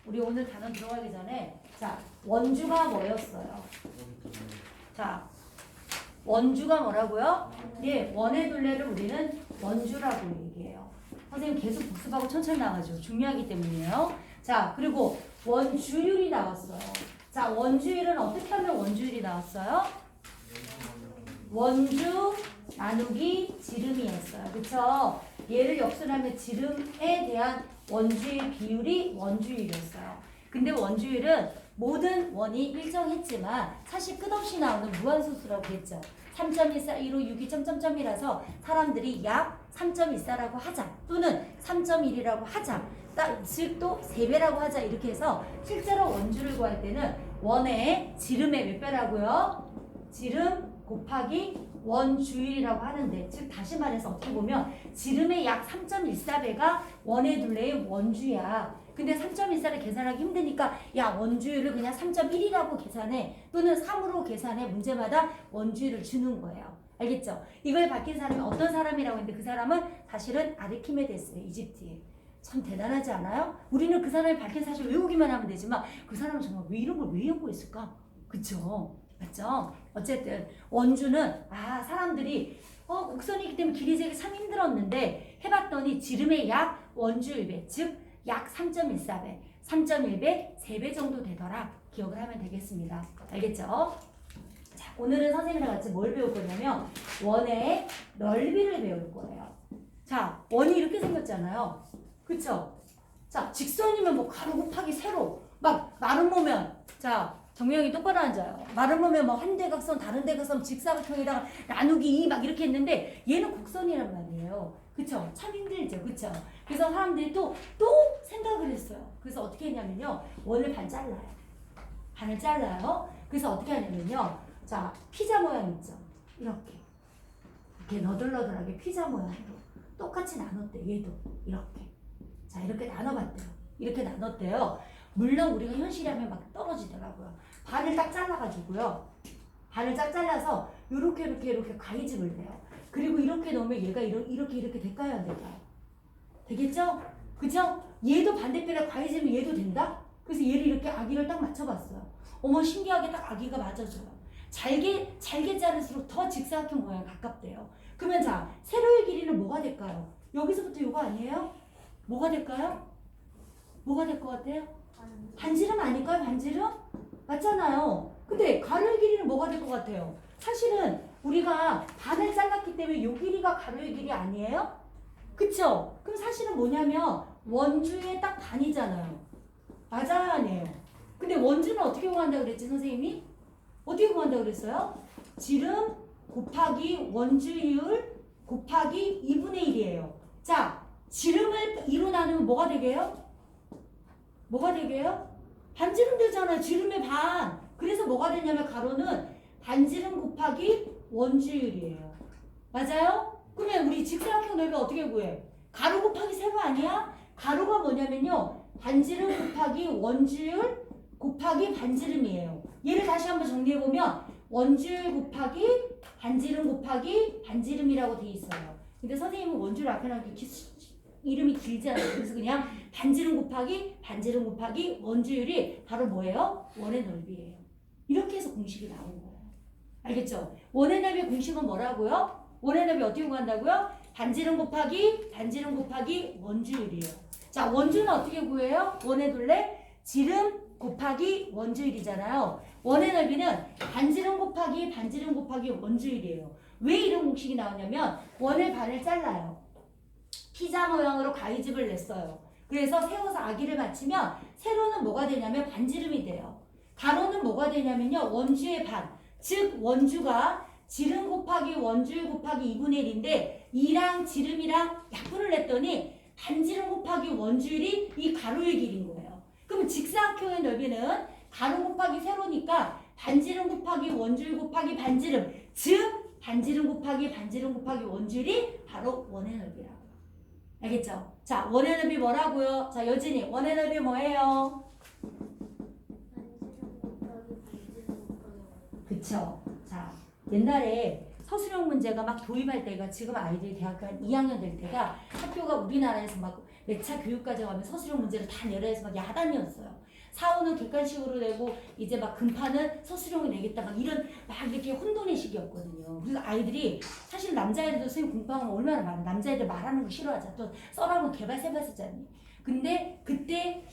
우리 오늘 단원 들어가기 전에 자, 원주가 뭐였어요? 자, 원주가 뭐라고요? 예, 원의 둘레를 우리는 원주라고 얘기해요. 선생님 계속 복습하고 천천히 나가죠. 중요하기 때문이에요. 자, 그리고 원주율이 나왔어요. 자, 원주율은 어떻게 하면 원주율이 나왔어요? 원주 나누기 지름이었어요. 그쵸? 얘를 역순하면 지름에 대한 원주율 비율이 원주율이었어요. 근데 원주율은 모든 원이 일정했지만 사실 끝없이 나오는 무한소수라고 했죠. 3.14, 1호, 6이 점점점이라서 사람들이 약 3.14라고 하자 또는 3.1이라고 하자 즉 또 3배라고 하자 이렇게 해서 실제로 원주를 구할 때는 원의 지름의 몇 배라고요? 지름 곱하기 원주율이라고 하는데 즉 다시 말해서 어떻게 보면 지름의 약 3.14배가 원의 둘레의 원주야. 근데 3.14를 계산하기 힘드니까 야 원주율을 그냥 3.1이라고 계산해 또는 3으로 계산해 문제마다 원주율을 주는 거예요. 알겠죠? 이걸 밝힌 사람이 어떤 사람이라고 했는데 그 사람은 사실은 아르키메데스예요. 이집트에. 참 대단하지 않아요? 우리는 그 사람이 밝힌 사실 외우기만 하면 되지만 그 사람은 정말 왜 이런 걸 왜 연구했을까? 그쵸? 맞죠? 어쨌든 원주는 사람들이 곡선이기 때문에 길이 재기 참 힘들었는데 해봤더니 지름의 약 원주율 배 즉 약 3.14배, 3.1배, 3배 정도 되더라. 기억을 하면 되겠습니다. 알겠죠? 자, 오늘은 선생님이랑 같이 뭘 배울 거냐면 원의 넓이를 배울 거예요. 자, 원이 이렇게 생겼잖아요. 그쵸? 자, 직선이면 뭐 가로 곱하기 세로 막 마른 모면 자 정명이 똑바로 앉아요. 마른 모면 뭐 한 대각선 다른 대각선 직사각형에다가 나누기 2 막 이렇게 했는데 얘는 곡선이란 말이에요. 그쵸? 참 힘들죠. 그쵸? 그래서 사람들이 또 생각을 했어요. 그래서 어떻게 했냐면요. 원을 반 잘라요. 반을 잘라요. 그래서 어떻게 하냐면요. 자, 피자 모양 있죠? 이렇게 너덜너덜하게 피자 모양으로 똑같이 나눴대. 얘도 이렇게. 자, 이렇게 나눠봤대요. 이렇게 나눴대요. 물론 우리가 현실이라면 막 떨어지더라고요. 반을 딱 잘라가지고요. 반을 딱 잘라서 이렇게 가위집을 내요. 그리고 이렇게 넣으면 얘가 이렇게 될까요? 안 될까요? 되겠죠? 그죠? 얘도 반대편에 가위집으면 얘도 된다? 그래서 얘를 이렇게 아기를 딱 맞춰봤어요. 어머 신기하게 딱 아기가 맞아져요. 잘게 자를수록 더 직사각형 모양에 가깝대요. 그러면 자, 세로의 길이는 뭐가 될까요? 여기서부터 이거 아니에요? 뭐가 될까요? 뭐가 될 것 같아요? 반지름 아닐까요? 반지름? 맞잖아요. 근데 가로의 길이는 뭐가 될 것 같아요? 사실은 우리가 반을 잘랐기 때문에 이 길이가 가로의 길이 아니에요? 그쵸? 그럼 사실은 뭐냐면 원주의 딱 반이잖아요. 맞아요? 아니에요? 근데 원주는 어떻게 구한다고 그랬지 선생님이? 어떻게 구한다고 그랬어요? 지름 곱하기 원주율 곱하기 2분의 1이에요. 자, 지름을 2로 나누면 뭐가 되게요? 뭐가 되게요? 반지름 되잖아요. 지름의 반. 그래서 뭐가 되냐면 가로는 반지름 곱하기 원주율이에요. 맞아요? 그러면 우리 직사각형 넓이 어떻게 구해? 가로 곱하기 세로 아니야? 가로가 뭐냐면요. 반지름 곱하기 원주율 곱하기 반지름이에요. 얘를 다시 한번 정리해보면 원주율 곱하기 반지름 곱하기 반지름이라고 돼 있어요. 근데 선생님은 원주율 앞에 나오기 이름이 길잖아요. 그래서 그냥 반지름 곱하기 원주율이 바로 뭐예요? 원의 넓이에요. 이렇게 해서 공식이 나온 거예요. 알겠죠? 원의 넓이 공식은 뭐라고요? 원의 넓이 어떻게 구한다고요? 반지름 곱하기 원주율이에요. 자, 원주는 어떻게 구해요? 원의 둘레 지름 곱하기 원주율이잖아요. 원의 넓이는 반지름 곱하기 원주율이에요. 왜 이런 공식이 나오냐면 원의 반을 잘라요. 피자 모양으로 가위집을 냈어요. 그래서 세워서 아기를 맞추면 세로는 뭐가 되냐면 반지름이 돼요. 가로는 뭐가 되냐면요. 원주의 반. 즉 원주가 지름 곱하기 원주율 곱하기 2분의 1인데 2랑 지름이랑 약분을 냈더니 반지름 곱하기 원주율이 이 가로의 길인 거예요. 그럼 직사각형의 넓이는 가로 곱하기 세로니까 반지름 곱하기 원주율 곱하기 반지름. 즉 반지름 곱하기 원주율이 바로 원의 넓이라고. 알겠죠? 자, 원의 넓이 뭐라고요? 자, 여진이 원의 넓이 뭐예요? 그쵸? 자, 옛날에 서술형 문제가 막 도입할 때가 지금 아이들이 대학교 한 2학년 될 때가 학교가 우리나라에서 막 몇 차 교육과정 하면 서술형 문제를 다 내라 해서 막 야단이었어요. 4, 5는 객관식으로 내고 이제 막 금판은 서술형을 내겠다 막 이런 막 이렇게 혼돈의 시기였거든요. 그래서 아이들이 사실 남자애들도 선생님 공부하면 얼마나 많아. 남자애들 말하는 거 싫어하자. 또 써라면 개발세발 쓰잖니. 근데 그때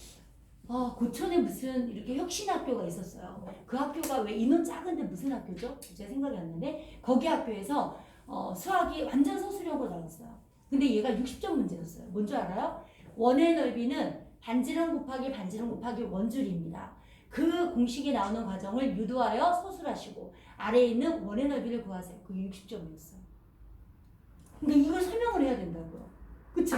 고촌에 무슨 이렇게 혁신학교가 있었어요. 그 학교가 왜 인원 작은데 무슨 학교죠? 제가 생각이 안 나는데 거기 학교에서 수학이 완전 서술형으로 나왔어요. 근데 얘가 60점 문제였어요. 뭔 줄 알아요? 원의 넓이는 반지름 곱하기 반지름 곱하기 원줄입니다. 그 공식이 나오는 과정을 유도하여 서술하시고 아래에 있는 원의 넓이를 구하세요. 그게 60점이었어요. 그러니까 이걸 설명을 해야 된다고요. 그쵸?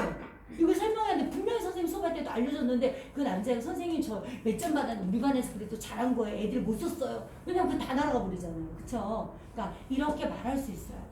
이걸 설명해야 돼. 분명히 선생님 수업할 때도 알려줬는데 그 남자가 선생님 저 몇 점 받았는데 우리 반에서 그래도 잘한 거예요. 애들 못 썼어요. 왜냐면 그 다 날아가 버리잖아요. 그쵸? 그러니까 이렇게 말할 수 있어야 돼요.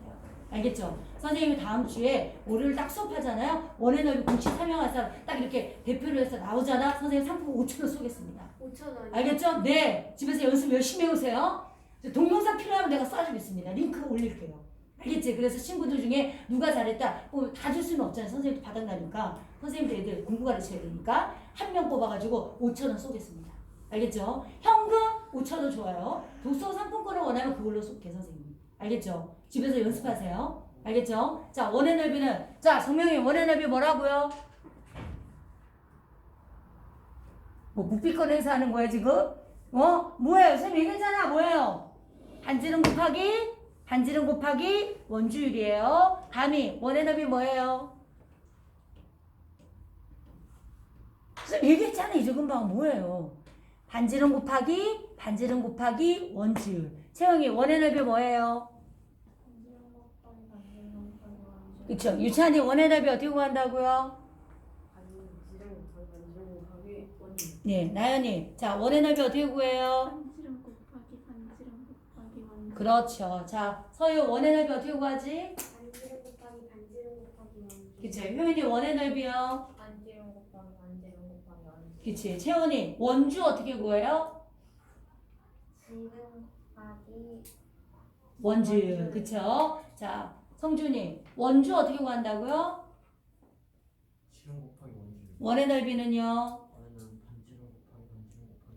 알겠죠? 선생님이 다음 주에 월요일 딱 수업하잖아요. 원의 넓이 공식 설명할 사람 딱 이렇게 대표로 해서 나오잖아. 선생님 상품 5,000원 쏘겠습니다. 5,000원. 알겠죠? 네. 집에서 연습 열심히 해오세요. 동영상 필요하면 내가 쏴주겠습니다. 링크 올릴게요. 알겠지? 그래서 친구들 중에 누가 잘했다 다 줄 수는 없잖아요. 선생님도 바닥나니까 선생님도 애들 공부 가르쳐야 되니까 한 명 뽑아가지고 5,000원 쏘겠습니다. 알겠죠? 현금 5,000원 좋아요. 독서 상품권을 원하면 그걸로 쏠게 선생님. 알겠죠? 집에서 연습하세요. 알겠죠? 자, 원의 넓이는 자, 정명이 원의 넓이 뭐라고요? 뭐 묵비권 행사하는 거야 지금? 뭐예요? 선생님 얘기했잖아. 뭐예요? 반지름 곱하기 원주율이에요. 다음이 원의 넓이 뭐예요? 선생님 얘기했잖아. 이제 금방 뭐예요? 반지름 곱하기 원주율. 채영이 원의 넓이 뭐예요? 그쵸? 유찬이 원의 넓이 어떻게 구한다고요? 네, 나연이. 자, 원의 넓이 어떻게 구해요? 반지름 곱하기 원주율. 그렇죠. 자, 서유 원의 넓이 어떻게 구하지? 반지름 곱하기 원주율. 그치. 효연이 원의 넓이요? 반지름 곱하기 원주율. 그치. 채원이 원주 어떻게 구해요? 지름 곱하기 원주율. 그쵸? 자, 성준이 원주 어떻게 구한다고요? 지름 곱하기 원주율. 원의 넓이는요? 원은 반지름 곱하기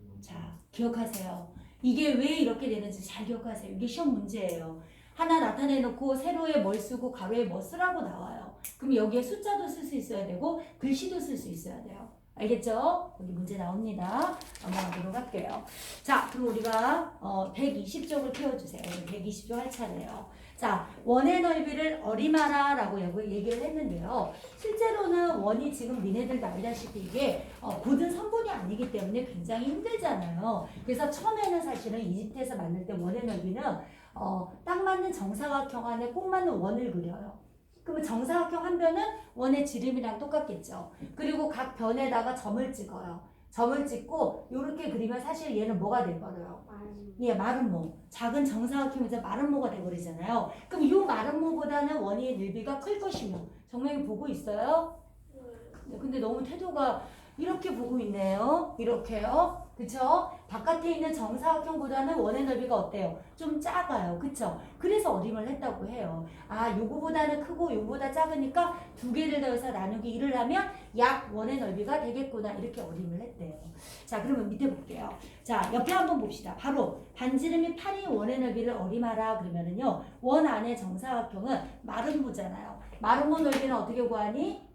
원주율. 자, 기억하세요. 이게 왜 이렇게 되는지 잘 기억하세요. 이게 시험 문제예요. 하나 나타내놓고 세로에 뭘 쓰고 가로에 뭐 쓰라고 나와요. 그럼 여기에 숫자도 쓸 수 있어야 되고 글씨도 쓸 수 있어야 돼요. 알겠죠? 여기 문제 나옵니다. 넘어가도록 할게요. 자, 그럼 우리가 120쪽을 펴주세요. 120쪽 할 차례예요. 자, 원의 넓이를 어림하라라고 얘기를 했는데요. 실제로는 원이 지금 니네들도 알다시피 이게 고든 선분이 아니기 때문에 굉장히 힘들잖아요. 그래서 처음에는 사실은 이집트에서 만들 때 원의 넓이는 딱 맞는 정사각형 안에 꼭 맞는 원을 그려요. 그러면 정사각형 한 변은 원의 지름이랑 똑같겠죠. 그리고 각 변에다가 점을 찍어요. 점을 찍고 이렇게 그리면 사실 얘는 뭐가 돼버려요? 예, 마름모. 작은 정사각형에서 마름모가 돼버리잖아요. 그럼 이 마름모보다는 원의 넓이가 클 것이며 정명이 보고 있어요? 네, 근데 너무 태도가 이렇게 보고 있네요. 이렇게요. 그쵸? 바깥에 있는 정사각형보다는 원의 넓이가 어때요? 좀 작아요. 그쵸? 그래서 어림을 했다고 해요. 아, 요거보다는 크고 요거보다 작으니까 두 개를 더해서 나누기 1을 하면 약 원의 넓이가 되겠구나. 이렇게 어림을 했대요. 자, 그러면 밑에 볼게요. 자, 옆에 한번 봅시다. 바로 반지름이 8이 원의 넓이를 어림하라 그러면은요. 원 안에 정사각형은 마름모잖아요. 마름모 넓이는 어떻게 구하니?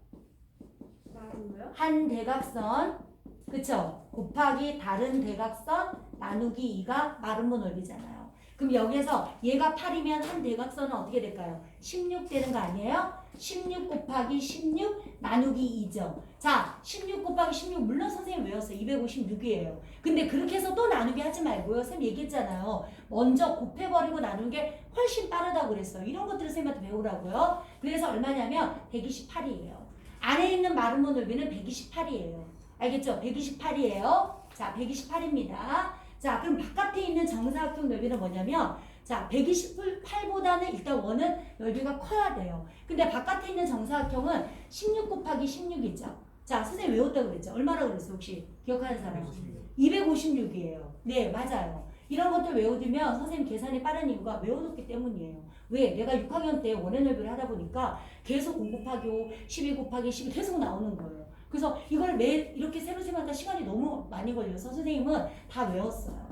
한 대각선 그쵸? 곱하기 다른 대각선 나누기 2가 마름모 넓이잖아요. 그럼 여기에서 얘가 8이면 한 대각선은 어떻게 될까요? 16 되는 거 아니에요? 16 곱하기 16 나누기 2죠. 자, 16 곱하기 16 물론 선생님 외웠어요. 256이에요. 근데 그렇게 해서 또 나누기 하지 말고요. 선생님 얘기했잖아요. 먼저 곱해버리고 나누는 게 훨씬 빠르다고 그랬어요. 이런 것들을 선생님한테 배우라고요. 그래서 얼마냐면 128이에요. 안에 있는 마름모 넓이는 128이에요. 알겠죠? 128이에요. 자, 128입니다. 자, 그럼 바깥에 있는 정사각형 넓이는 뭐냐면 자, 128보다는 일단 원은 넓이가 커야 돼요. 근데 바깥에 있는 정사각형은 16 곱하기 16이죠. 자, 선생님 외웠다고 그랬죠? 얼마라고 그랬어? 혹시 기억하는 사람? 256이에요. 네, 맞아요. 이런 것들 외워두면 선생님 계산이 빠른 이유가 외워뒀기 때문이에요. 왜? 내가 6학년 때 원의 넓이를 하다 보니까 계속 5 곱하기 5, 12 곱하기 12 계속 나오는 거예요. 그래서 이걸 매일 이렇게 세로세마다 시간이 너무 많이 걸려서 선생님은 다 외웠어요.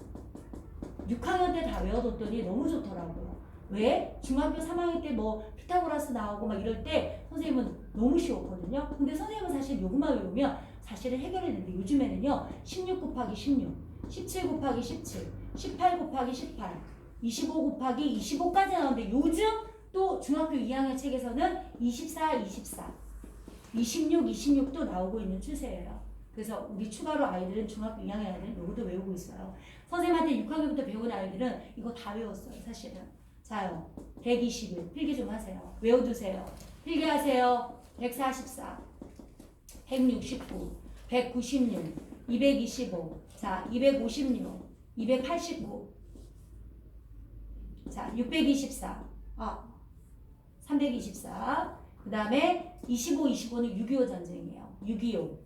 6학년 때 다 외워뒀더니 너무 좋더라고요. 왜? 중학교 3학년 때 뭐 피타고라스 나오고 막 이럴 때 선생님은 너무 쉬웠거든요. 근데 선생님은 사실 요것만 외우면 사실은 해결했는데 요즘에는요 16 곱하기 16, 17 곱하기 17, 18 곱하기 18, 25 곱하기 25까지 나오는데 요즘 또 중학교 2학년 책에서는 24, 24, 26, 26도 나오고 있는 추세예요. 그래서 우리 추가로 아이들은 중학교 2학년 아이들은 요것도 외우고 있어요. 선생님한테 6학년부터 배운 아이들은 이거 다 외웠어요. 사실은. 자요. 121 필기 좀 하세요. 외워두세요. 필기하세요. 144, 169, 196, 225, 자 256, 289, 자 624, 324. 그 다음에 25, 25는 6.25 전쟁이에요. 6.25.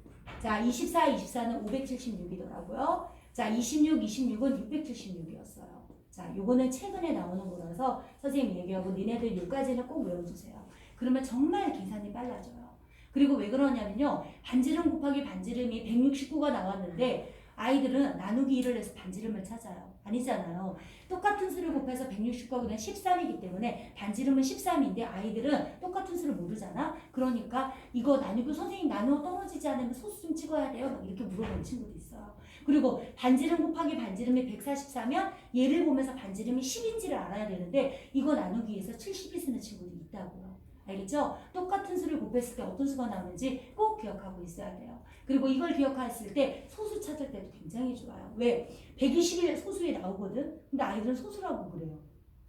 자 24, 24는 576이더라고요. 자 26, 26은 676이었어요. 자, 요거는 최근에 나오는 거라서 선생님 얘기하고 니네들 여기까지는 꼭 외워주세요. 그러면 정말 계산이 빨라져요. 그리고 왜 그러냐면요. 반지름 곱하기 반지름이 169가 나왔는데 아이들은 나누기 1을 해서 반지름을 찾아요. 아니잖아요. 똑같은 수를 곱해서 169가 그냥 13이기 때문에 반지름은 13인데 아이들은 똑같은 수를 모르잖아. 그러니까 이거 나누고 선생님 나누어 떨어지지 않으면 소수 좀 찍어야 돼요. 막 이렇게 물어보는 친구도 있어요. 그리고 반지름 곱하기 반지름이 144면 얘를 보면서 반지름이 10인지를 알아야 되는데 이거 나누기 위해서 70이 쓰는 친구도 있다고요. 알겠죠? 똑같은 수를 곱했을 때 어떤 수가 나오는지 꼭 기억하고 있어야 돼요. 그리고 이걸 기억했을 때 소수 찾을 때도 굉장히 좋아요. 왜? 120일 소수에 나오거든? 근데 아이들은 소수라고 그래요.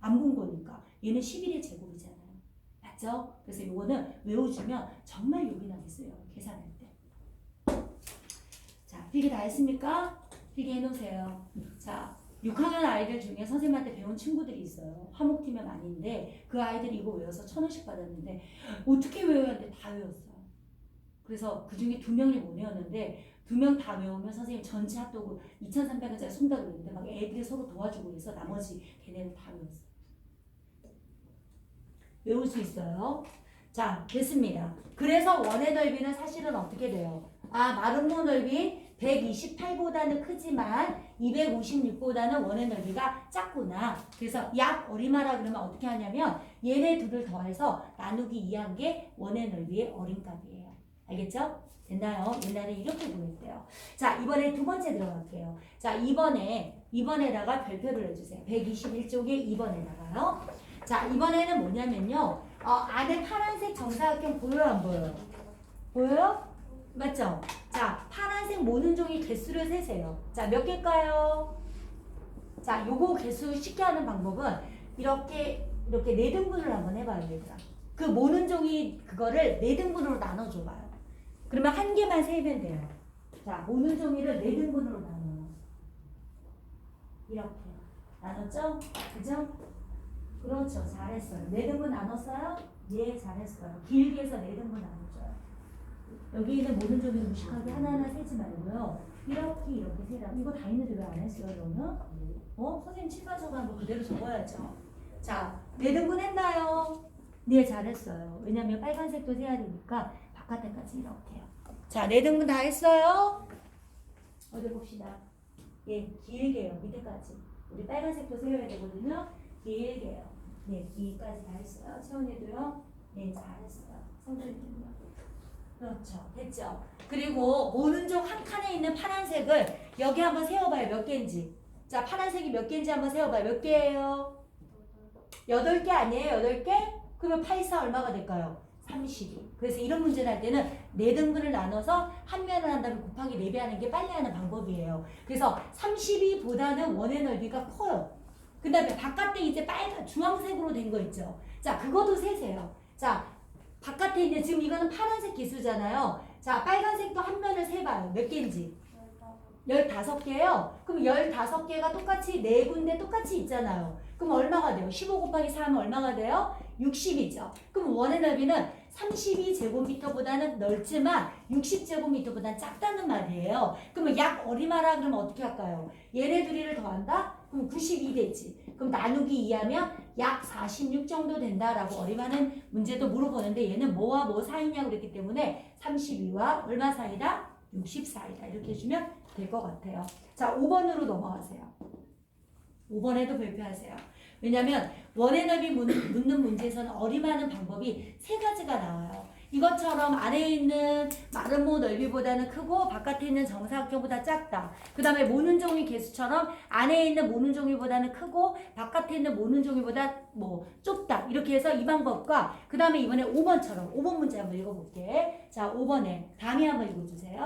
안 본 거니까. 얘는 11의 제곱이잖아요. 맞죠? 그래서 이거는 외워주면 정말 요긴하게 써요. 계산할 때. 자, 필기 다 했습니까? 필기 해놓으세요. 자, 6학년 아이들 중에 선생님한테 배운 친구들이 있어요. 화목팀은 아닌데 그 아이들이 이거 외워서 1,000원씩 받았는데 어떻게 외워야 하는데 다 외웠어요. 그래서 그 중에 2명이 못 외웠는데 2명 다 외우면 선생님 전체 핫도그 2,300원짜리 쏜다 그랬는데 막 애들이 서로 도와주고 그래서 나머지 걔네는 다 외웠어요. 외울 수 있어요. 자, 됐습니다. 그래서 원의 넓이는 사실은 어떻게 돼요? 마름모 넓이 128보다는 크지만 256보다는 원의 넓이가 작구나. 그래서 약 어림하라 그러면 어떻게 하냐면 얘네 둘을 더해서 나누기 2한 게 원의 넓이의 어림값이에요. 알겠죠? 됐나요? 옛날에 이렇게 보냈대요. 자, 이번에 두 번째 들어갈게요. 자, 이번에다가 별표를 해주세요. 121쪽에 2번에다가요. 자, 이번에는 뭐냐면요. 안에 파란색 정사각형 보여요, 안 보여요? 보여요? 맞죠? 자, 파란색 모는 종이 개수를 세세요. 자, 몇 개일까요? 자, 요거 개수 쉽게 하는 방법은 이렇게 4등분을 한번 해봐요, 얘들아. 그 모는 종이 그거를 4등분으로 나눠줘봐요. 그러면 한 개만 세면 돼요. 자, 모는 종이를 4등분으로 나눠요. 이렇게. 나눴죠? 그죠? 그렇죠. 잘했어요. 4등분 나눴어요? 예, 잘했어요. 길게 해서 4등분 나눠줘요. 여기 있는 모든 종이 무식하게 하나하나 세지 말고요. 이렇게 세라. 이거 다 있는데 왜 안 했어요, 너는? 선생님 칠판 적어한 거 그대로 적어야죠. 자, 4등분 했나요? 네, 잘했어요. 왜냐면 빨간색도 세야 되니까 바깥에까지 이렇게요. 자, 4등분 다 했어요? 어디 봅시다. 예, 길게요. 밑에까지. 우리 빨간색도 세워야 되거든요. 길게요. 네, 여기까지 다 했어요. 채원이도요. 네, 잘했어요. 성준이도요. 그렇죠. 됐죠. 그리고 오른쪽 한 칸에 있는 파란색을 여기 한번 세워봐요. 몇 개인지. 자, 파란색이 몇 개인지 한번 세워봐요. 몇 개예요? 8개 아니에요? 8개? 그러면 8, 4 얼마가 될까요? 32. 그래서 이런 문제를 할 때는 4등분을 나눠서 한 면을 한 다음에 곱하기 4배 하는 게 빨리 하는 방법이에요. 그래서 32보다는 원의 넓이가 커요. 그 다음에 바깥에 이제 빨간 주황색으로 된 거 있죠. 자, 그것도 세세요. 자, 바깥에 있는 지금 이거는 파란색 기수잖아요. 자, 빨간색도 한 면을 세봐요. 몇 개인지? 15개예요. 그럼 15개가 똑같이 4군데 똑같이 있잖아요. 그럼 얼마가 돼요? 15 곱하기 4 하면 얼마가 돼요? 60이죠. 그럼 원의 넓이는 32제곱미터보다는 넓지만 60제곱미터보다는 작다는 말이에요. 그러면 약 어림하라 그러면 어떻게 할까요? 얘네 둘이를 더한다? 그럼 92 되지. 그럼 나누기 2하면 약 46 정도 된다라고 어림하는 문제도 물어보는데 얘는 뭐와 뭐 사이냐고 그랬기 때문에 32와 얼마 사이다? 60 사이다. 이렇게 해주면 될 것 같아요. 자, 5번으로 넘어가세요. 5번에도 발표하세요. 왜냐면 원의 넓이 묻는 문제에서는 어림하는 방법이 세 가지가 나와요. 이것처럼 안에 있는 마름모 넓이보다는 크고 바깥에 있는 정사각형보다 작다. 그 다음에 모는 종이 개수처럼 안에 있는 모는 종이보다는 크고 바깥에 있는 모는 종이보다 뭐 좁다. 이렇게 해서 이 방법과 그 다음에 이번에 5번처럼 5번 문제 한번 읽어볼게. 자, 5번에 담이 한번 읽어주세요.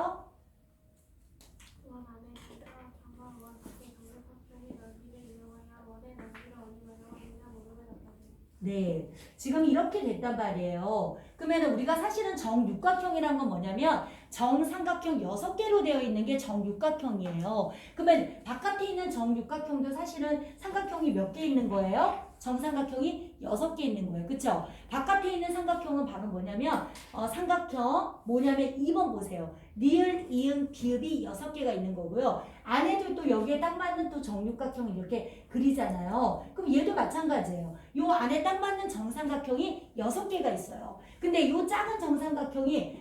원 안에 기대가 장관 원 밖에 정사각형의 넓이를 이용하여 원의 넓이를 어디마다 확인하 모름을 나타내. 네, 지금 이렇게 됐단 말이에요. 그러면 우리가 사실은 정육각형이란 건 뭐냐면 정삼각형 6개로 되어 있는 게 정육각형이에요. 그러면 바깥에 있는 정육각형도 사실은 삼각형이 몇 개 있는 거예요? 정삼각형이 6개 있는 거예요. 그쵸? 바깥에 있는 삼각형은 바로 뭐냐면 삼각형 뭐냐면 2번 보세요. 니을, 이응, 비읍이 6개가 있는 거고요. 안에도 또 여기에 딱 맞는 또 정육각형을 이렇게 그리잖아요. 그럼 얘도 마찬가지예요. 요 안에 딱 맞는 정삼각형이 6개가 있어요. 근데 요 작은 정삼각형이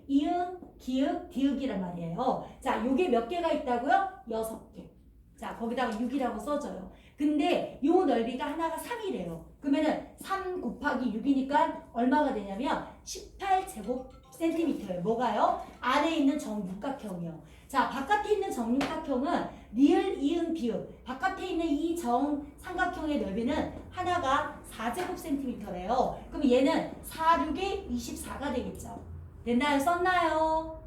이응, 기읍, 디귿이란 말이에요. 자, 요게 몇 개가 있다고요? 6개. 자, 거기다가 6이라고 써줘요. 근데 요 넓이가 하나가 3이래요. 그러면은 3 곱하기 6이니까 얼마가 되냐면 18제곱센티미터예요. 뭐가요? 안에 있는 정육각형이요. 자, 바깥에 있는 정육각형은 리을, 이응, 비읍. 바깥에 있는 이 정삼각형의 넓이는 하나가 4제곱센티미터래요. 그럼 얘는 4, 6에 24가 되겠죠. 됐나요? 썼나요?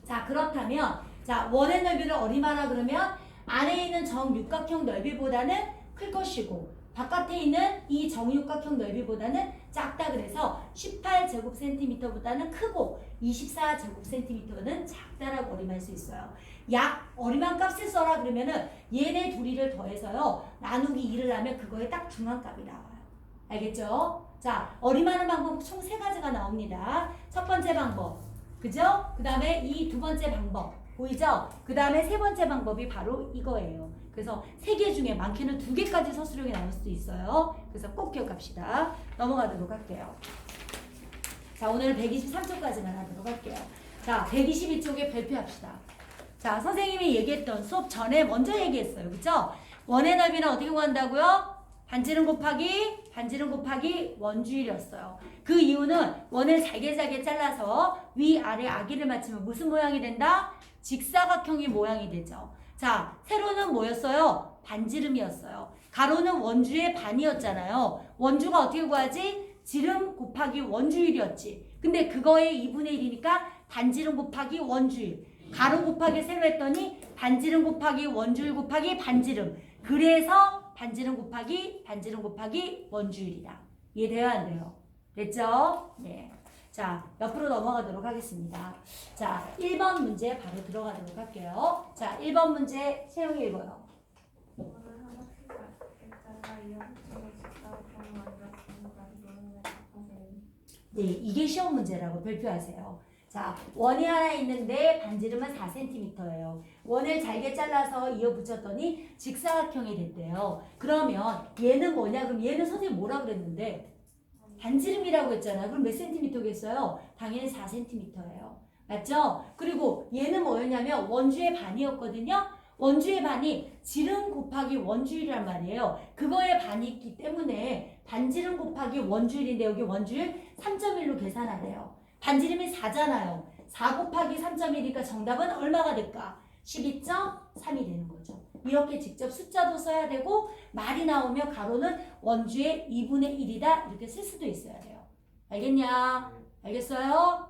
자, 그렇다면 자, 원의 넓이를 어림하라 그러면 안에 있는 정육각형 넓이보다는 클 것이고 바깥에 있는 이 정육각형 넓이보다는 작다 그래서 18제곱센티미터보다는 크고 24제곱센티미터는 작다라고 어림할 수 있어요. 약 어림한 값을 써라 그러면은 얘네 둘이를 더해서요. 나누기 2를 하면 그거에 딱 중앙값이 나와요. 알겠죠? 자, 어림하는 방법 총 3가지가 나옵니다. 첫 번째 방법. 그죠? 그 다음에 이 두 번째 방법. 보이죠? 그 다음에 세 번째 방법이 바로 이거예요. 그래서 3개 중에 많게는 2개까지 서술형이 나올 수도 있어요. 그래서 꼭 기억합시다. 넘어가도록 할게요. 자, 오늘 123쪽까지만 하도록 할게요. 자, 122쪽에 발표합시다. 자, 선생님이 얘기했던 수업 전에 먼저 얘기했어요. 그쵸? 원의 넓이는 어떻게 구한다고요? 반지름 곱하기 원주율이었어요. 그 이유는 원을 잘게 잘라서 위아래 아기를 맞추면 무슨 모양이 된다? 직사각형의 모양이 되죠. 자, 세로는 뭐였어요? 반지름이었어요. 가로는 원주의 반이었잖아요. 원주가 어떻게 구하지? 지름 곱하기 원주율이었지. 근데 그거의 2분의 1이니까 반지름 곱하기 원주율. 가로 곱하기 세로 했더니 반지름 곱하기 원주율 곱하기 반지름. 그래서 반지름 곱하기 원주율이다. 이해돼요? 안 돼요? 됐죠? 네. 자, 옆으로 넘어가도록 하겠습니다. 자, 1번 문제 바로 들어가도록 할게요. 자, 1번 문제 세영이 읽어요. 원을 하나씩 잘라 이어 합치고 직사각형을 만들었습니다. 모름을 나타내. 네, 이게 시험 문제라고 발표하세요. 자, 원이 하나 있는데 반지름은 4cm예요. 원을 잘게 잘라서 이어 붙였더니 직사각형이 됐대요. 그러면 얘는 뭐냐? 그럼 얘는 선생님 뭐라 그랬는데? 반지름이라고 했잖아. 그럼 몇 센티미터겠어요? 당연히 4cm예요. 맞죠? 그리고 얘는 뭐였냐면 원주의 반이었거든요. 원주의 반이 지름 곱하기 원주율이란 말이에요. 그거의 반이 있기 때문에 반지름 곱하기 원주율인데 여기 원주율 3.1로 계산하래요. 반지름이 4잖아요. 4 곱하기 3.1이니까 정답은 얼마가 될까? 12.3이 되는 거죠. 이렇게 직접 숫자도 써야 되고 말이 나오면 가로는 원주의 2분의 1이다 이렇게 쓸 수도 있어야 돼요. 알겠냐? 알겠어요?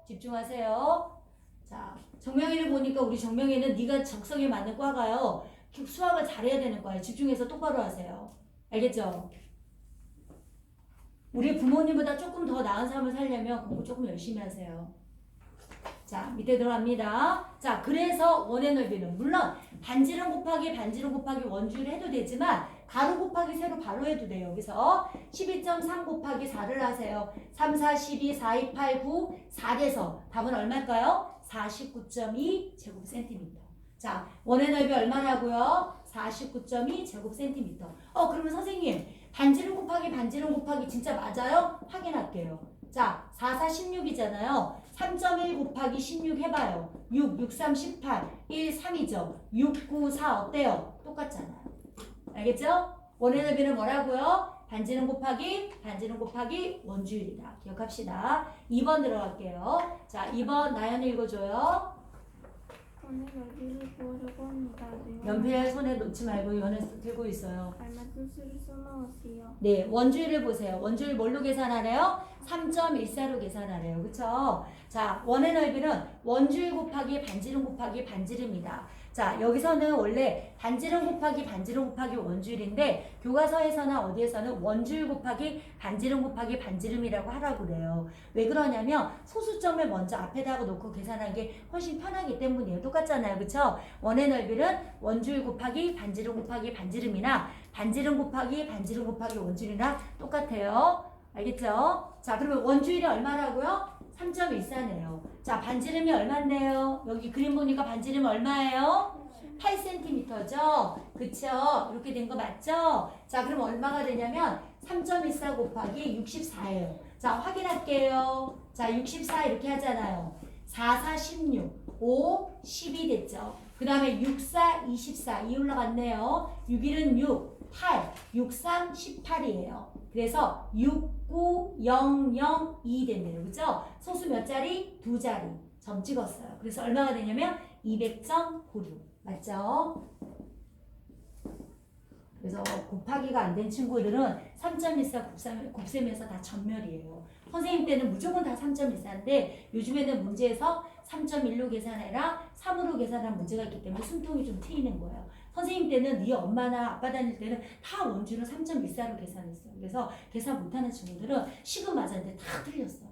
집중하세요. 자, 정명이를 보니까 우리 정명이는 네가 적성에 맞는 과가요. 수학을 잘해야 되는 과예요. 집중해서 똑바로 하세요. 알겠죠? 우리 부모님보다 조금 더 나은 삶을 살려면 공부 조금 열심히 하세요. 자, 밑에 들어갑니다. 자, 그래서 원의 넓이는 물론 반지름 곱하기 원주율을 해도 되지만 가로 곱하기 세로 바로 해도 돼요. 여기서 12.3 곱하기 4를 하세요. 3, 4, 12, 4, 2, 8, 9, 4에서 답은 얼마일까요? 49.2 제곱센티미터. 자, 원의 넓이 얼마라고요? 49.2 제곱센티미터. 그러면 선생님, 반지름 곱하기 반지름 곱하기 진짜 맞아요? 확인할게요. 자, 4, 4, 16이잖아요. 3.1 곱하기 16 해봐요. 6, 6, 3, 18, 1, 3이죠. 6, 9, 4 어때요? 똑같잖아요. 알겠죠? 원의 넓이는 뭐라고요? 반지름 곱하기 원주율이다. 기억합시다. 2번 들어갈게요. 자, 2번 나연이 읽어줘요. 원의 넓이를 구하려고 합니다. 연필 손에 놓지 말고 연을 들고 있어요. 알맞은 수를 써놓으세요. 네, 원주율을 보세요. 원주율 뭘로 계산하래요? 3.14로 계산하래요. 그쵸? 자, 원의 넓이는 원주율 곱하기 반지름 곱하기 반지름이다. 자, 여기서는 원래 반지름 곱하기 원주율인데 교과서에서나 어디에서는 원주율 곱하기 반지름이라고 하라고 그래요. 왜 그러냐면 소수점을 먼저 앞에다가 놓고 계산하는 게 훨씬 편하기 때문이에요. 똑같잖아요. 그쵸? 원의 넓이는 원주율 곱하기 반지름이나 반지름 곱하기 원주율이나 똑같아요. 알겠죠? 자, 그러면 원주율이 얼마라고요? 3.14네요. 자, 반지름이 얼마인데요? 여기 그림 보니까 반지름 얼마예요? 8cm죠? 그쵸? 이렇게 된 거 맞죠? 자, 그럼 얼마가 되냐면 3.14 곱하기 64예요. 자, 확인할게요. 자, 64 이렇게 하잖아요. 4, 4, 16, 5, 12 됐죠? 그 다음에 6, 4, 24, 2 올라갔네요. 6, 1은 6, 8, 6, 3, 18이에요. 그래서 6, 9, 0, 0, 2 됐네요. 그죠? 소수 몇 자리? 2자리. 점 찍었어요. 그래서 얼마가 되냐면 200.96. 맞죠? 그래서 곱하기가 안 된 친구들은 3.14 곱셈에서 다 전멸이에요. 선생님 때는 무조건 다 3.14인데 요즘에는 문제에서 3.1로 계산해라 3으로 계산한 문제가 있기 때문에 숨통이 좀 트이는 거예요. 선생님 때는 네 엄마나 아빠 다닐 때는 다 원주는 3.14로 계산했어요. 그래서 계산 못하는 친구들은 시급 맞았는데 다 틀렸어요.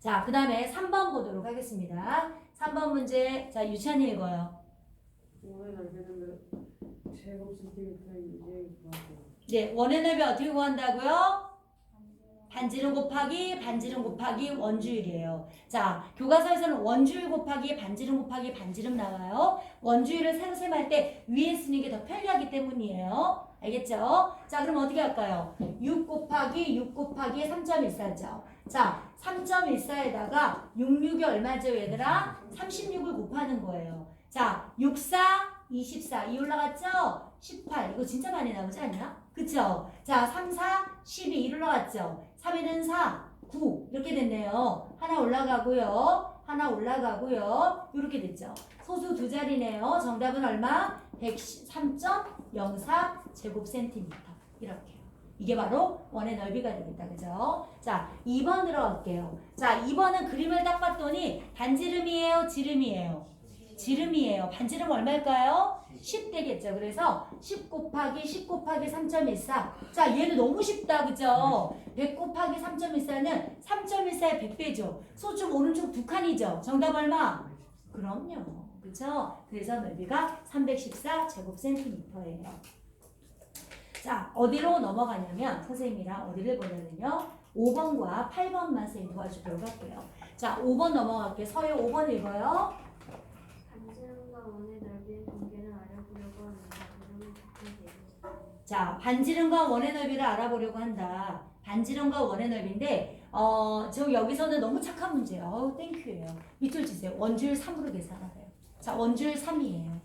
자, 그 다음에 3번 보도록 하겠습니다. 3번 문제, 자, 유찬이 읽어요. 원의 넓이는 제곱센티미터의 유제일 구하고. 네, 원의 넓이 어떻게 구한다고요? 반지름 곱하기 원주율이에요. 자, 교과서에서는 원주율 곱하기 반지름 나와요. 원주율을 새로 셈할 때 위에 쓰는 게 더 편리하기 때문이에요. 알겠죠? 자, 그럼 어떻게 할까요? 6 곱하기 3.14죠. 자, 3.14에다가 66이 얼마죠, 얘들아? 36을 곱하는 거예요. 자, 6, 4, 24. 2 올라갔죠? 18. 이거 진짜 많이 나오지 않냐? 그쵸? 자, 3, 4, 12. 1 올라갔죠? 3에는 4, 9. 이렇게 됐네요. 하나 올라가고요. 이렇게 됐죠. 소수 2자리네요. 정답은 얼마? 103.04 제곱센티미터. 이렇게요. 이게 바로 원의 넓이가 되겠다. 그죠? 자, 2번 들어갈게요. 자, 2번은 그림을 딱 봤더니 반지름이에요? 지름이에요? 지름이에요. 반지름 얼마일까요? 10 되겠죠. 그래서 10 곱하기 3.14. 자, 얘는 너무 쉽다. 그죠? 100 곱하기 3.14는 3.14의 100배죠. 소축 오른쪽 2칸이죠. 정답 얼마? 그럼요. 그죠? 그래서 넓이가 314 제곱센티미터예요. 자, 어디로 넘어가냐면 선생님이랑 어디를 보냐면요. 5번과 8번만 선생님 도와주도록 할게요. 자, 5번 넘어갈게요. 서유 5번 읽어요. 반지름과 원의 넓이의 관계를 알아보려고 합니다. 이름을 바꾸세요. 자, 반지름과 원의 넓이를 알아보려고 한다. 반지름과 원의 넓이인데 저 여기서는 너무 착한 문제예요. 땡큐예요. 밑줄 치세요. 원주율 3으로 계산하래요. 자, 원주율 3이에요.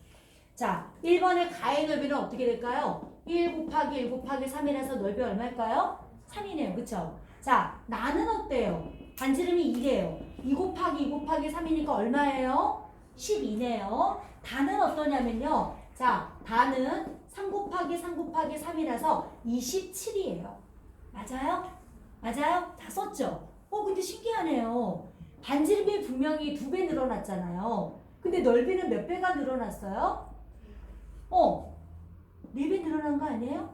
자, 1번의 가의 넓이는 어떻게 될까요? 1 곱하기 3이라서 넓이 얼마일까요? 3이네요. 그쵸? 자, 나는 어때요? 반지름이 2래요. 2 곱하기 3이니까 얼마예요? 12네요. 다는 어떠냐면요. 자, 다는 3 곱하기 3이라서 27이에요. 맞아요? 다 썼죠? 근데 신기하네요. 반지름이 분명히 2배 늘어났잖아요. 근데 넓이는 몇 배가 늘어났어요? 4배 늘어난 거 아니에요?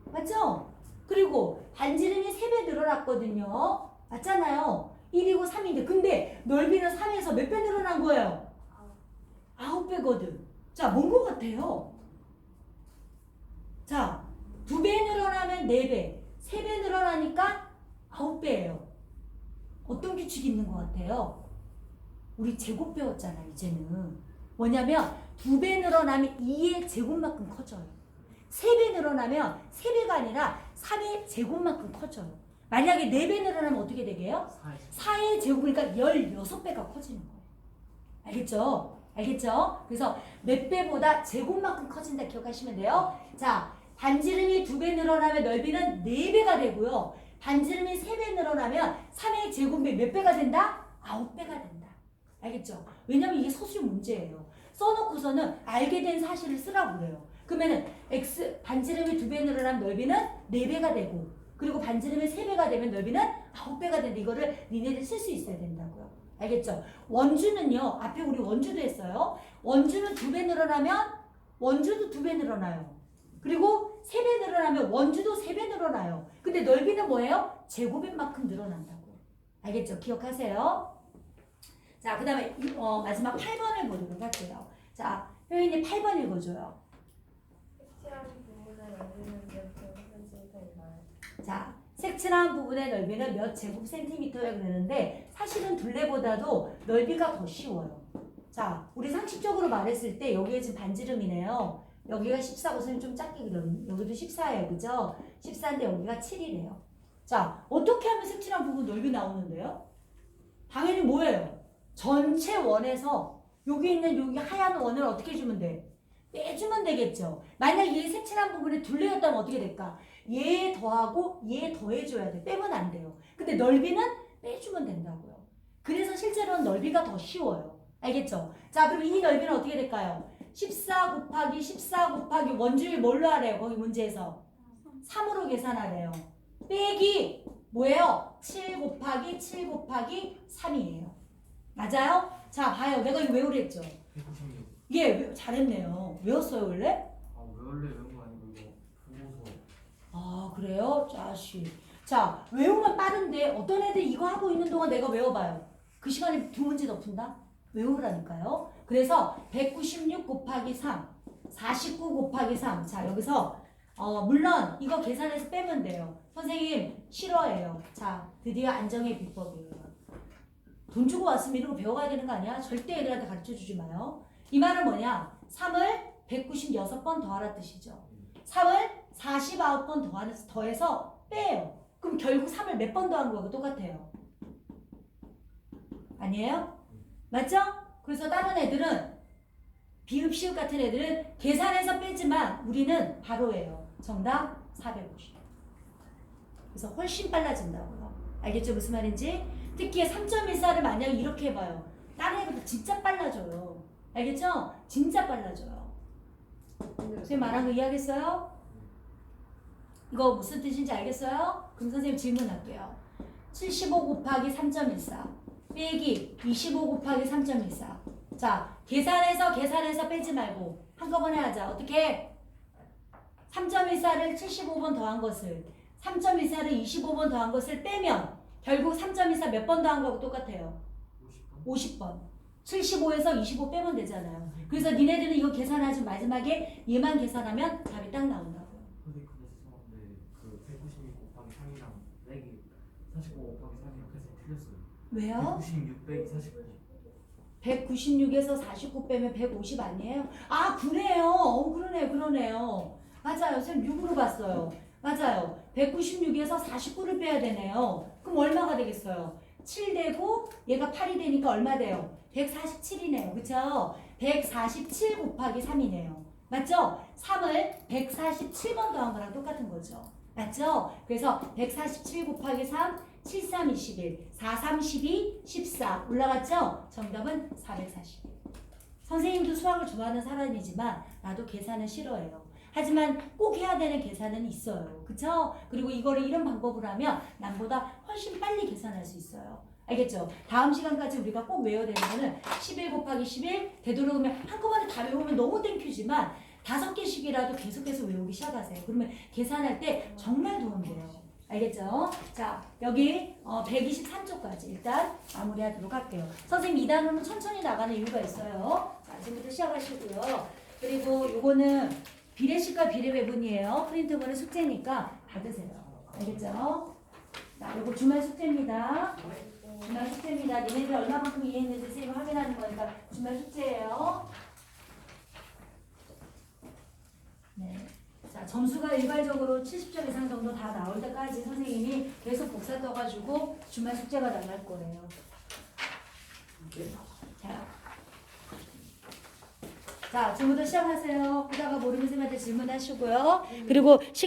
맞죠? 그리고 반지름이 3배 늘어났거든요. 맞잖아요. 1이고 3인데 근데 넓이는 3에서 몇 배 늘어난 거예요? 9배거든. 자, 뭔 것 같아요? 자, 2배 늘어나면 4배, 3배 늘어나니까 9배예요. 어떤 규칙이 있는 것 같아요? 우리 제곱 배웠잖아, 이제는. 뭐냐면 2배 늘어나면 2의 제곱만큼 커져요. 3배 늘어나면 3배가 아니라 3의 제곱만큼 커져요. 만약에 4배 늘어나면 어떻게 되게요? 4의 제곱, 그러니까 16배가 커지는 거예요. 알겠죠? 알겠죠? 그래서 몇 배보다 제곱만큼 커진다 기억하시면 돼요. 자, 반지름이 2배 늘어나면 넓이는 4배가 되고요. 반지름이 3배 늘어나면 3의 제곱이 몇 배가 된다? 9배가 된다. 알겠죠? 왜냐면 이게 서술 문제예요. 써놓고서는 알게 된 사실을 쓰라고 그래요. 그러면은 x 반지름이 2배 늘어나면 넓이는 4배가 되고, 그리고 반지름이 3배가 되면 넓이는 9배가 된다. 이거를 니네들 쓸 수 있어야 된다고요. 알겠죠? 원주는요, 앞에 우리 원주도 했어요. 원주는 2배 늘어나면 원주도 2배 늘어나요. 그리고 3배 늘어나면 원주도 3배 늘어나요. 근데 넓이는 뭐예요? 제곱인 만큼 늘어난다고. 알겠죠? 기억하세요. 자, 그 다음에 마지막 8번을 보도록 할게요. 자, 효인이 8번 읽어줘요. 색칠한 부분의 넓이는 몇 제곱센티미터인가요? 자, 색칠한 부분의 넓이는 몇 제곱센티미터라고 그러는데 사실은 둘레보다도 넓이가 더 쉬워요. 자, 우리 상식적으로 말했을 때 여기에 지금 반지름이네요. 여기가 14고 선생님 좀 작게 그렸는데 여기도 14예요. 그죠? 14인데 여기가 7이래요. 자, 어떻게 하면 색칠한 부분 넓이 나오는데요? 당연히 뭐예요? 전체 원에서 여기 있는 여기 하얀 원을 어떻게 해주면 돼? 빼주면 되겠죠. 만약 얘 색칠한 부분이 둘레였다면 어떻게 될까? 얘 더하고 얘 더해줘야 돼. 빼면 안 돼요. 근데 넓이는 빼주면 된다고요. 그래서 실제로는 넓이가 더 쉬워요. 알겠죠? 자, 그럼 이 넓이는 어떻게 될까요? 14 곱하기 14 곱하기 원주율 뭘로 하래요? 거기 문제에서 3으로 계산하래요. 빼기 뭐예요? 7 곱하기 7 곱하기 3이에요. 맞아요? 자, 봐요. 내가 이거 외우랬죠? 196. 예, 잘했네요. 외웠어요, 원래? 원래 외운 거 아니고 이거 보고서. 아, 그래요? 자식. 자, 외우면 빠른데 어떤 애들 이거 하고 있는 동안 내가 외워봐요. 그 시간에 2문제 더 푼다? 외우라니까요. 그래서 196 곱하기 3, 49 곱하기 3. 자, 여기서 물론 이거 계산해서 빼면 돼요. 선생님 싫어해요. 자, 드디어 안정의 비법이에요. 돈 주고 왔으면 이런 거 배워가야 되는 거 아니야? 절대 애들한테 가르쳐주지 마요. 이 말은 뭐냐? 3을 196번 더하라 뜻이죠. 3을 49번 더해서 빼요. 그럼 결국 3을 몇 번 더한 거하고 똑같아요. 아니에요? 맞죠? 그래서 다른 애들은 비읍, 시읍 같은 애들은 계산해서 빼지만 우리는 바로예요. 정답 450. 그래서 훨씬 빨라진다고요. 알겠죠? 무슨 말인지? 특히 3.14를 만약에 이렇게 해봐요. 다른 애보다 진짜 빨라져요. 알겠죠? 진짜 빨라져요. 선생님 말한 거 이해하겠어요? 이거 무슨 뜻인지 알겠어요? 그럼 선생님 질문할게요. 75 곱하기 3.14 빼기 25 곱하기 3.14. 자, 계산해서 빼지 말고 한꺼번에 하자. 어떻게? 3.14를 75번 더한 것을 3.14를 25번 더한 것을 빼면 결국 3.24 몇 번 더한 거하고 똑같아요. 50번. 75에서 25 빼면 되잖아요. 그래서 니네들은 이거 계산하지 마지막에 얘만 계산하면 답이 딱 나온다고요. 근데 죄송한데 그 196 곱하기 3이랑 빼기 49 곱하기 3이랑 해서 틀렸어요. 왜요? 196 빼기 49. 196에서 49 빼면 150 아니에요? 아, 그래요. 그러네요. 맞아요. 선생님 6으로 봤어요. 맞아요. 196에서 49를 빼야 되네요. 그럼 얼마가 되겠어요? 7 되고 얘가 8이 되니까 얼마 돼요? 147이네요. 그쵸? 147 곱하기 3이네요. 맞죠? 3을 147번 더한 거랑 똑같은 거죠. 맞죠? 그래서 147 곱하기 3, 7, 3, 21, 4, 3, 12, 14 올라갔죠? 정답은 441. 선생님도 수학을 좋아하는 사람이지만 나도 계산은 싫어해요. 하지만 꼭 해야 되는 계산은 있어요. 그쵸? 그리고 이거를 이런 방법으로 하면 남보다 훨씬 빨리 계산할 수 있어요. 알겠죠? 다음 시간까지 우리가 꼭 외워야 되는 거는 11 곱하기 11 되도록이면 한꺼번에 다 외우면 너무 땡큐지만 5개씩이라도 계속해서 외우기 시작하세요. 그러면 계산할 때 정말 도움돼요. 알겠죠? 자, 여기 123쪽까지 일단 마무리하도록 할게요. 선생님 2단원은 천천히 나가는 이유가 있어요. 자, 지금부터 시작하시고요. 그리고 요거는 비례식과 비례배분이에요. 프린트본은 숙제니까 받으세요. 알겠죠? 자, 이거 주말 숙제입니다. 주말 숙제입니다. 니네들 얼마만큼 이해했는지 선생님이 확인하는 거니까 주말 숙제예요. 네. 자, 점수가 일괄적으로 70점 이상 정도 다 나올 때까지 선생님이 계속 복사 떠가지고 주말 숙제가 나갈 거예요. 자, 지금부터 시작하세요. 보다가 모르는 쌤한테 질문하시고요. 그리고 시간